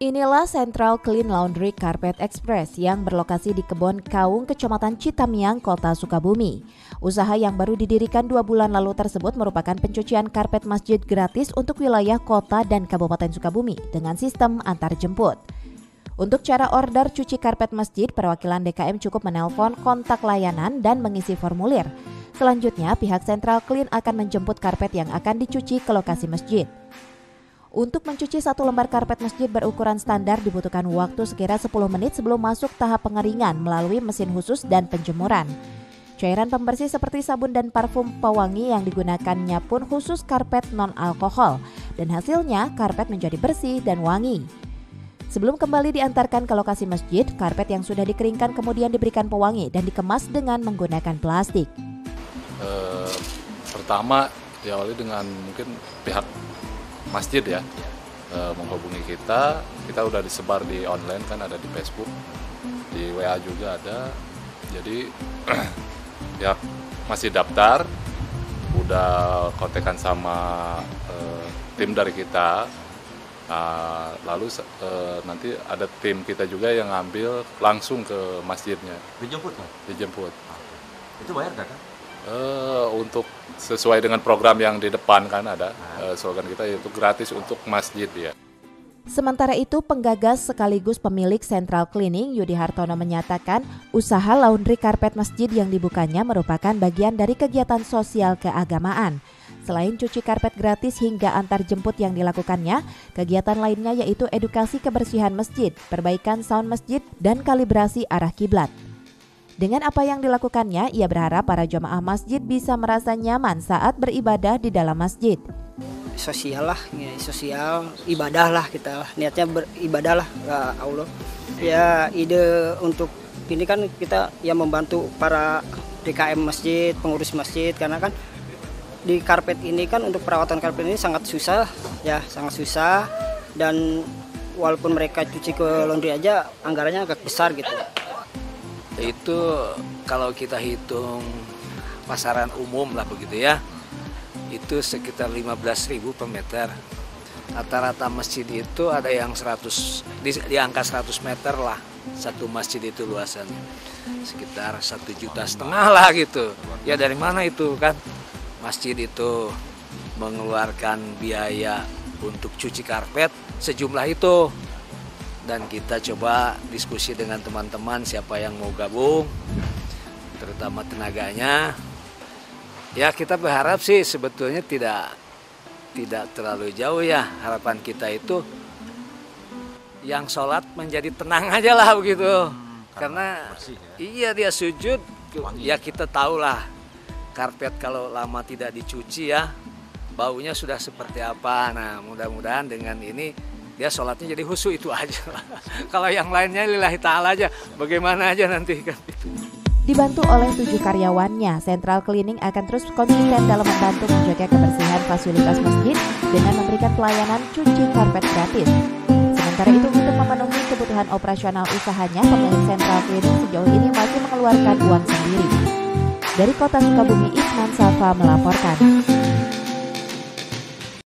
Inilah Central Clean Laundry Carpet Express yang berlokasi di Kebon Kaung, Kecamatan Citamiang, Kota Sukabumi. Usaha yang baru didirikan 2 bulan lalu tersebut merupakan pencucian karpet masjid gratis untuk wilayah kota dan Kabupaten Sukabumi dengan sistem antar jemput. Untuk cara order cuci karpet masjid, perwakilan DKM cukup menelpon kontak layanan dan mengisi formulir. Selanjutnya, pihak Central Clean akan menjemput karpet yang akan dicuci ke lokasi masjid. Untuk mencuci 1 lembar karpet masjid berukuran standar dibutuhkan waktu sekira 10 menit sebelum masuk tahap pengeringan melalui mesin khusus dan penjemuran. Cairan pembersih seperti sabun dan parfum pewangi yang digunakannya pun khusus karpet non-alkohol, dan hasilnya karpet menjadi bersih dan wangi. Sebelum kembali diantarkan ke lokasi masjid, karpet yang sudah dikeringkan kemudian diberikan pewangi dan dikemas dengan menggunakan plastik. Pertama diawali dengan mungkin pihak masjid ya, menghubungi kita udah disebar di online kan, ada di Facebook, di WA juga ada. Jadi ya masih daftar, udah kontekan sama tim dari kita. Lalu nanti ada tim kita juga yang ngambil langsung ke masjidnya. Dijemput kan? Dijemput. Itu bayar nggak kan? Untuk sesuai dengan program yang di depan kan ada slogan kita, yaitu gratis untuk masjid ya. Sementara itu, penggagas sekaligus pemilik Central Cleaning Yudi Hartono menyatakan usaha laundry karpet masjid yang dibukanya merupakan bagian dari kegiatan sosial keagamaan. Selain cuci karpet gratis hingga antar jemput yang dilakukannya, kegiatan lainnya yaitu edukasi kebersihan masjid, perbaikan sound masjid, dan kalibrasi arah kiblat. Dengan apa yang dilakukannya, ia berharap para jemaah masjid bisa merasa nyaman saat beribadah di dalam masjid. Sosial lah, ya, sosial, ibadah lah kita, niatnya beribadah lah ke Allah. Ya, ide untuk ini kan kita yang membantu para DKM masjid, pengurus masjid, karena kan di karpet ini kan untuk perawatan karpet ini sangat susah, ya sangat susah, dan walaupun mereka cuci ke laundry aja anggarannya agak besar gitu. Itu kalau kita hitung pasaran umum lah begitu ya, itu sekitar 15.000 per meter. Rata-rata masjid itu ada yang 100 di angka 100 meter lah, satu masjid itu luasannya sekitar 1,5 juta lah gitu. Ya dari mana itu kan masjid itu mengeluarkan biaya untuk cuci karpet sejumlah itu. Dan kita coba diskusi dengan teman-teman siapa yang mau gabung, terutama tenaganya. Ya kita berharap sih sebetulnya tidak terlalu jauh ya. Harapan kita itu yang sholat menjadi tenang aja lah begitu. Karena bersih, ya? Iya dia sujud, wangi. Ya kita tahulah karpet kalau lama tidak dicuci ya baunya sudah seperti apa. Nah mudah-mudahan dengan ini dia sholatnya jadi khusyuk, itu aja lah. Kalau yang lainnya lillahi ta'ala aja, bagaimana aja nanti kan itu. Dibantu oleh 7 karyawannya, Central Cleaning akan terus konsisten dalam membantu menjaga kebersihan fasilitas masjid dengan memberikan pelayanan cuci karpet gratis. Sementara itu, untuk memenuhi kebutuhan operasional usahanya, pemilik Central Cleaning sejauh ini masih mengeluarkan uang sendiri. Dari Kota Sukabumi, Isman Safa melaporkan.